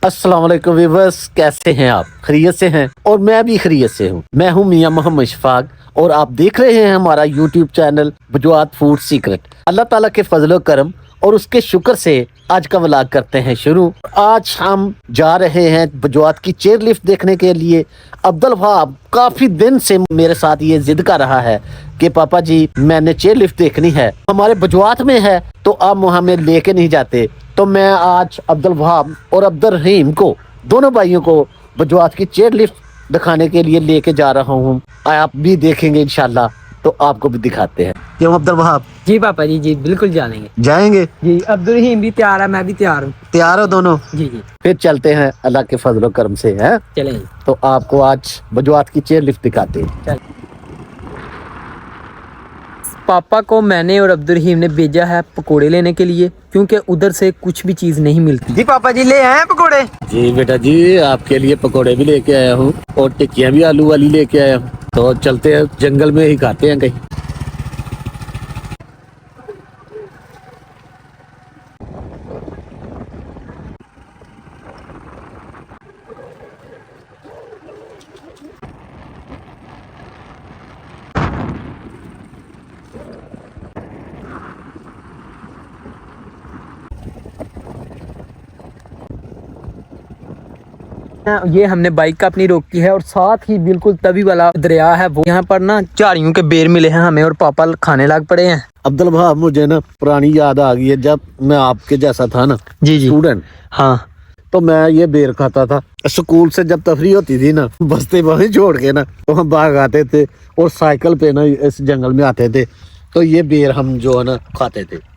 अस्सलाम वालेकुम व्यूअर्स, कैसे हैं आप? खैरियत से हैं? और मैं भी खैरियत से हूँ। मैं हूँ मियां मोहम्मद शफाक और आप देख रहे हैं हमारा यूट्यूब चैनल बजवात फूड सीक्रेट। अल्लाह ताला के फजल करम और उसके शुक्र से आज का व्लॉग करते हैं शुरू। आज हम जा रहे हैं बजवात की चेयर लिफ्ट देखने के लिए। अब्दुल वहाब काफी दिन से मेरे साथ ये जिद कर रहा है कि पापा जी मैंने चेयर लिफ्ट देखनी है, हमारे बजवात में है तो आप हमें लेके नहीं जाते। तो मैं आज अब्दुल वहाब और अब्दुल रहीम को, दोनों भाइयों को बजवात की चेयर लिफ्ट दिखाने के लिए लेके जा रहा हूँ। आप भी देखेंगे इंशाल्लाह, तो आपको भी दिखाते हैं। क्यों अब्दुल वहाब? जी पापा जी, जी बिल्कुल जानेंगे। जाएंगे? जी, अब्दुल रहीम भी तैयार है, मैं भी तैयार हूँ। तैयार हो दोनों? जी जी, फिर चलते हैं अल्लाह के फजल करम से, है चलें। तो आपको आज बजवात की चेयर लिफ्ट दिखाते हैं। पापा को मैंने और अब्दुल रहीम ने भेजा है पकोड़े लेने के लिए, क्योंकि उधर से कुछ भी चीज नहीं मिलती। जी पापा जी, ले आए पकोड़े? जी बेटा जी, आपके लिए पकोड़े भी लेके आया हूँ और टिक्कियाँ भी आलू वाली लेके आया हूँ। तो चलते हैं, जंगल में ही खाते हैं कहीं। ये हमने बाइक का अपनी रोकी है और साथ ही बिल्कुल तवी वाला दरिया है वो। यहाँ पर ना झाड़ियों के बेर मिले हैं हमें और पापा खाने लग पड़े हैं। अब्दुल वहाब, मुझे ना पुरानी याद आ गई है, जब मैं आपके जैसा था ना, जी जी स्टूडेंट, हाँ, तो मैं ये बेर खाता था। स्कूल से जब तफरी होती थी ना, बस्ते वहीं छोड़ के ना तो हम भाग आते थे और साइकिल पे ना इस जंगल में आते थे, तो ये बेर हम जो है ना खाते थे।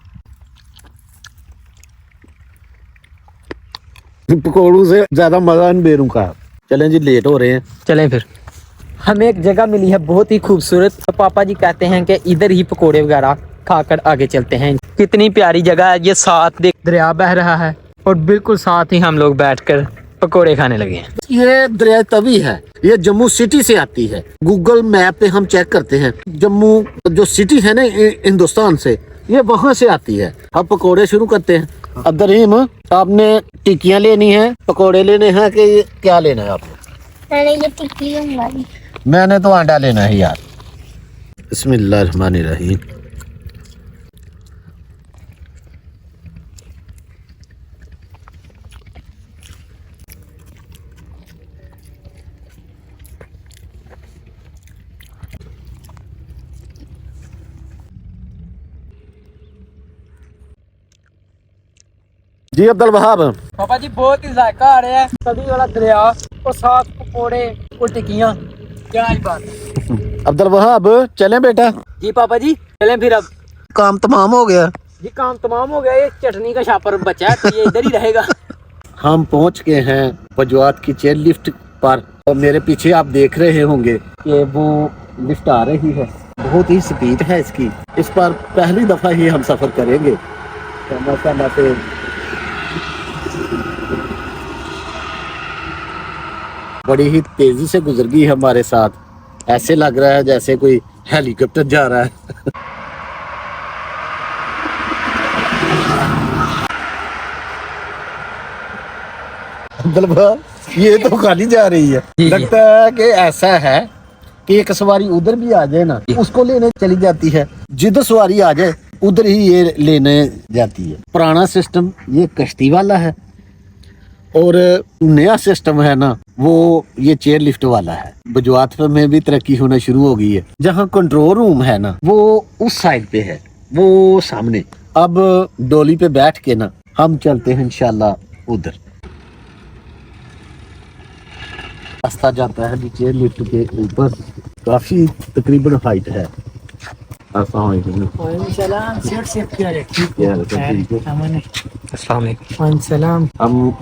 पकौड़ों से ज्यादा मजा इन बेरों का। चलें जी, लेट हो रहे हैं। चलें फिर। हमें एक जगह मिली है बहुत ही खूबसूरत, तो पापा जी कहते हैं कि इधर ही पकोड़े वगैरह खाकर आगे चलते हैं। कितनी प्यारी जगह है ये, साथ देख दरिया बह रहा है और बिल्कुल साथ ही हम लोग बैठकर पकोड़े खाने लगे हैं। ये दरिया तवी है, ये जम्मू सिटी से आती है। गूगल मैप पे हम चेक करते हैं, जम्मू जो सिटी है ना हिंदुस्तान से, ये वहां से आती है। अब पकोड़े शुरू करते हैं। अब्दुल रहीम, आपने टिक्कियाँ लेनी है, पकोड़े लेने हैं कि क्या लेना है आपने? मैंने ये टिक्की मंगवाई। मैंने तो अंडा लेना है यार। बिस्मिल्लाहिर्रहमानिर्रहीम। जी अब्दुल वहाब, पापा जी बहुत ही जायका आ रहा है, तवी वाला दरिया और साथ पकोड़े और टिक्कियाँ, क्या ही बात है। अब्दुल वहाब चलें बेटा? जी पापा जी, चलें फिर। अब काम तमाम हो गया। जी काम तमाम हो गया, ये चटनी का शापर बचा है तो ये इधर ही रहेगा। हम पहुंच गए हैं बजवात की चेयर लिफ्ट पर और मेरे पीछे आप देख रहे होंगे कि वो लिफ्ट आ रही है। बहुत ही स्पीड है इसकी। इस पर पहली दफा ही हम सफर करेंगे। से बड़ी ही तेजी से गुजर गई हमारे साथ। ऐसे लग रहा है जैसे कोई हेलीकॉप्टर जा रहा है। ये तो खाली जा रही है। लगता है कि ऐसा है कि एक सवारी उधर भी आ जाए ना, उसको लेने चली जाती है। जिधर सवारी आ जाए उधर ही ये लेने जाती है। पुराना सिस्टम ये कश्ती वाला है और नया सिस्टम है ना, वो ये चेयर लिफ्ट वाला है। बजवात में भी तरक्की होना शुरू हो गई है। जहाँ कंट्रोल रूम है ना, वो उस साइड पे है, वो सामने। अब डोली पे बैठ के ना हम चलते हैं इंशाल्लाह उधर। रास्ता जाता है नीचे लिफ्ट के ऊपर, काफी तकरीबन हाइट है। हम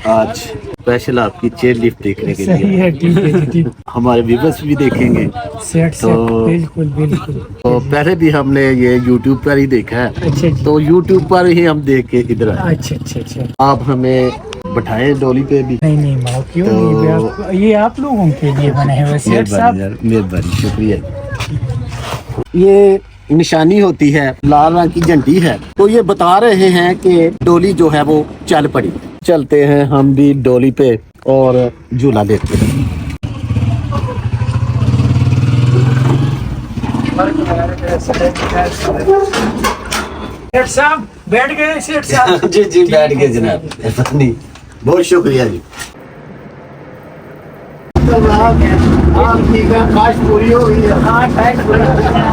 आज स्पेशल आपकी चेयर लिफ्ट देखने के लिए, ठीक है। हमारे व्यूअर्स भी देखेंगे। बिल्कुल बिल्कुल। तो पहले भी हमने ये YouTube पर ही देखा है। अच्छा जी। तो YouTube पर ही हम देख के इधर आए। अच्छा। आप हमें बैठाएं डोली पे भी? नहीं माँ, क्यों नहीं, ये आप लोगों के लिए बने हैं। सेठ साहब, मेहरबानी, शुक्रिया। ये निशानी होती है, लाल रंग की झंडी है, तो ये बता रहे हैं कि डोली जो है वो चल पड़ी। चलते हैं हम भी डोली पे और झूला देखते हैं। सेठ साहब बैठ गए सेठ साहब। जी जी बैठ गए जनाब, ऐसा नहीं, बहुत शुक्रिया जी। ठीक है, ख्वाहिश पूरी हो गई है। हाँ ख्वाहिश पूरी हो गई है।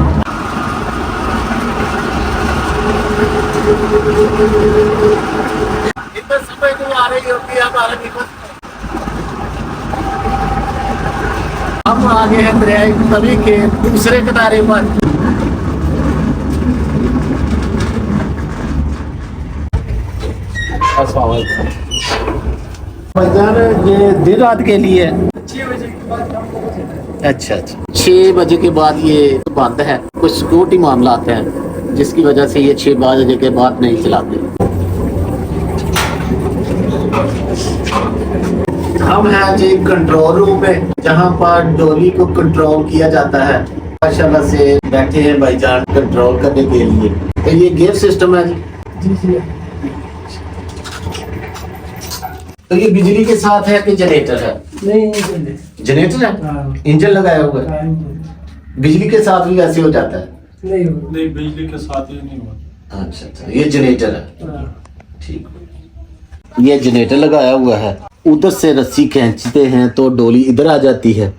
इतना समय तो आ रही होती है हमारे निकट। हम आगे हैं दरियाई तवी के दूसरे किनारे पर। ये देर रात के लिए 6 बजे के बाद काम होता है। अच्छा अच्छा 6 बजे के बाद ये बंद है, कुछ सिक्योरिटी मामला आते हैं जिसकी वजह से ये 6 बजे के बाद नहीं चलाते। हम हैं जी कंट्रोल रूम में, जहाँ पर डोली को कंट्रोल किया जाता है। माशाल्लाह से बैठे हैं भाईजान कंट्रोल करने के लिए। तो ये गियर सिस्टम है जी। जी जी। तो ये बिजली के साथ है कि जनरेटर है? नहीं जनरेटर है, हाँ। इंजन लगाया हुआ है। बिजली के साथ भी वैसे हो जाता है? नहीं बिजली के साथ ही नहीं होता। अच्छा अच्छा, ये जनरेटर है, हाँ। ठीक। ये जनरेटर लगाया हुआ है, उधर से रस्सी खींचते हैं तो डोली इधर आ जाती है,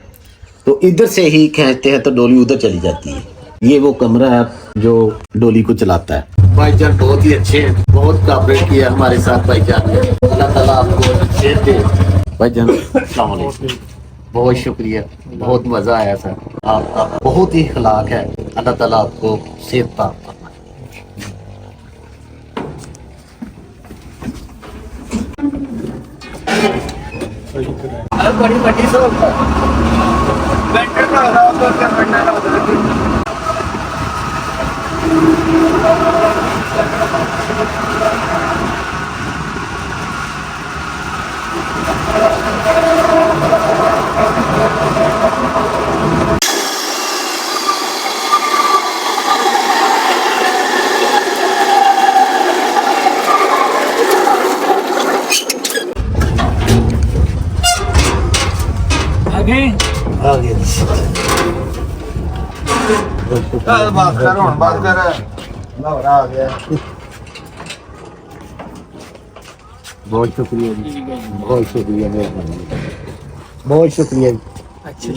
तो इधर से ही खींचते हैं तो डोली उधर चली जाती है। ये वो कमरा है जो डोली को चलाता है। भाईजान बहुत ही अच्छे हैं, बहुत कोऑपरेट किया हमारे साथ भाईजान ने। अल्लाह ताला आपको सेहत दे। भाईजान अस्सलाम वालेकुम, बहुत शुक्रिया, बहुत मज़ा आया सर, आपका बहुत ही अखलाक है। अल्लाह ताला आपको सेहत पाक फरमाए। बड़ी बड़ी शॉप है। वेंडर का होगा क्या वेंडर का होगा। आगे आगे बात करो बात कर आ गया। बहुत शुक्रिया जी, बहुत शुक्रिया, मेहरबानी, बहुत शुक्रिया जी। अच्छा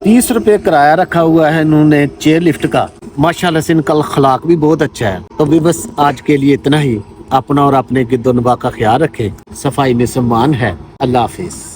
30 रुपए किराया रखा हुआ है इन्होंने चेयर लिफ्ट का। माशाल्लाह से इनका अखलाक भी बहुत अच्छा है। तो भी बस आज के लिए इतना ही। अपना और अपने गिद्दो नवा का ख्याल रखें, सफाई में सम्मान है। अल्लाह हाफिज।